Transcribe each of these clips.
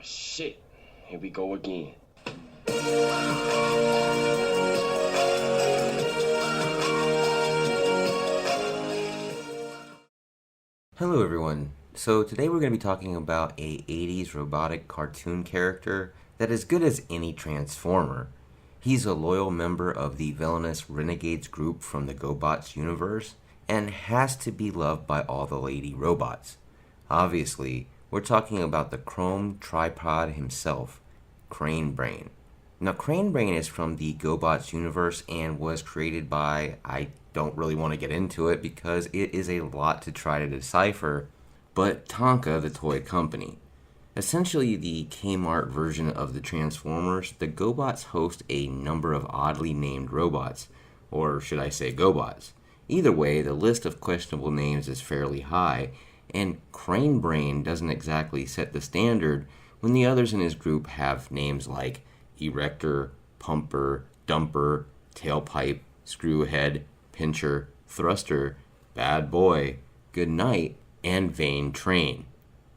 Shit. Here we go again. Hello everyone. So today we're going to be talking about a 80s robotic cartoon character that is good as any Transformer. He's a loyal member of the villainous Renegades group from the Gobots universe and has to be loved by all the lady robots. Obviously, we're talking about the chrome tripod himself, Crain Brain. Now, Crain Brain is from the Gobots universe and was created by, I don't really want to get into it because it is a lot to try to decipher, but Tonka, the toy company. Essentially the Kmart version of the Transformers, the Gobots host a number of oddly named robots, or should I say Gobots. Either way, the list of questionable names is fairly high, and Crain Brain doesn't exactly set the standard when the others in his group have names like Erector, Pumper, Dumper, Tailpipe, Screwhead, Pincher, Thruster, Bad Boy, Good Night, and Vain Train.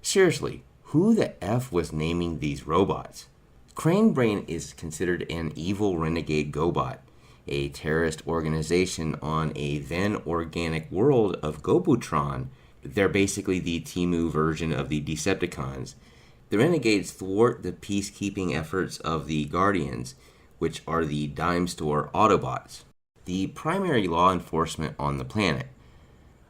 Seriously, who the F was naming these robots? Crain Brain is considered an evil renegade Gobot, a terrorist organization on a then organic world of Gobotron. They're basically the Temu version of the Decepticons. The Renegades thwart the peacekeeping efforts of the Guardians, which are the dime store Autobots, the primary law enforcement on the planet.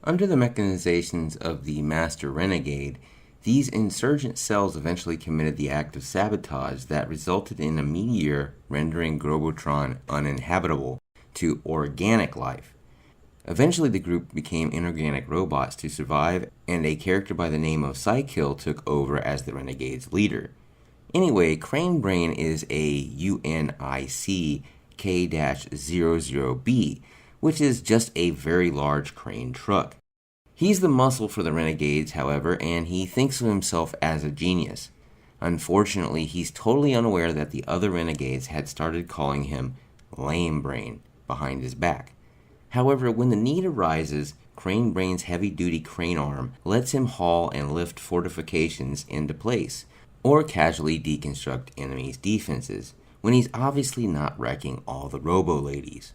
Under the mechanizations of the Master Renegade, these insurgent cells eventually committed the act of sabotage that resulted in a meteor rendering Gobotron uninhabitable to organic life. Eventually the group became inorganic robots to survive, and a character by the name of Psykill took over as the Renegades' leader. Anyway, Crain Brain is a UNIC K-00B, which is just a very large crane truck. He's the muscle for the Renegades, however, and he thinks of himself as a genius. Unfortunately, he's totally unaware that the other Renegades had started calling him Lame Brain behind his back. However, when the need arises, Crain Brain's heavy-duty crane arm lets him haul and lift fortifications into place, or casually deconstruct enemies' defenses, when he's obviously not wrecking all the robo-ladies.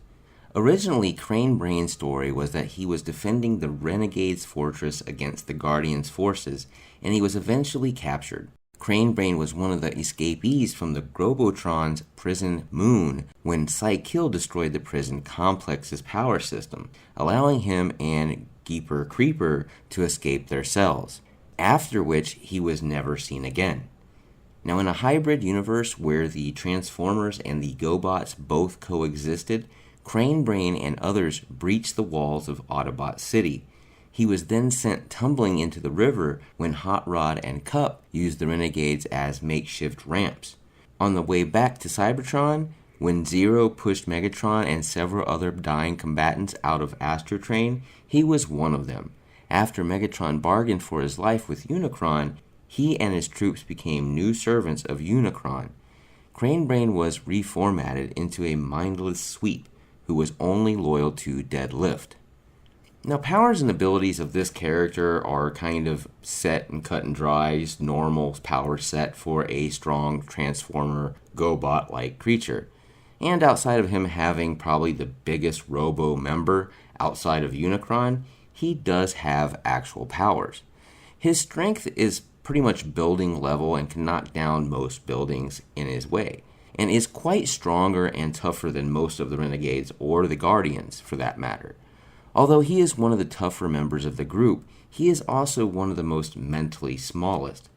Originally, Crain Brain's story was that he was defending the Renegade's fortress against the Guardians' forces, and he was eventually captured. Crain Brain was one of the escapees from the Gobotron's prison moon when Psykill destroyed the prison complex's power system, allowing him and Geeper Creeper to escape their cells, after which he was never seen again. Now, in a hybrid universe where the Transformers and the Gobots both coexisted, Crain Brain and others breached the walls of Autobot City. He was then sent tumbling into the river when Hot Rod and Cup used the Renegades as makeshift ramps. On the way back to Cybertron, when Zero pushed Megatron and several other dying combatants out of Astrotrain, he was one of them. After Megatron bargained for his life with Unicron, he and his troops became new servants of Unicron. Crain Brain was reformatted into a mindless sweep who was only loyal to Deadlift. Now, powers and abilities of this character are kind of set and cut and dry, just normal power set for a strong Transformer Gobot-like creature. And outside of him having probably the biggest Robo member outside of Unicron, he does have actual powers. His strength is pretty much building level and can knock down most buildings in his way, and is quite stronger and tougher than most of the Renegades or the Guardians for that matter. Although he is one of the tougher members of the group, he is also one of the most mentally smallest.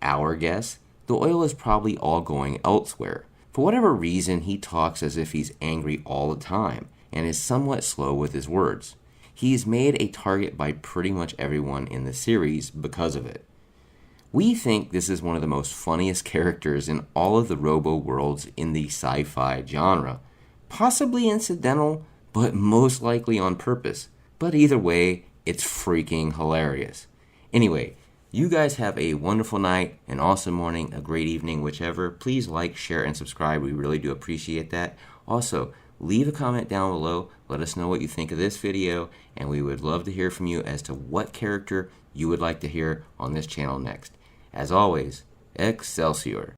Our guess, the oil is probably all going elsewhere. For whatever reason, he talks as if he's angry all the time, and is somewhat slow with his words. He is made a target by pretty much everyone in the series because of it. We think this is one of the most funniest characters in all of the Robo worlds in the sci-fi genre. Possibly incidental, but most likely on purpose. But either way, it's freaking hilarious. Anyway, you guys have a wonderful night, an awesome morning, a great evening, whichever. Please like, share, and subscribe. We really do appreciate that. Also, leave a comment down below. Let us know what you think of this video, and we would love to hear from you as to what character you would like to hear on this channel next. As always, Excelsior.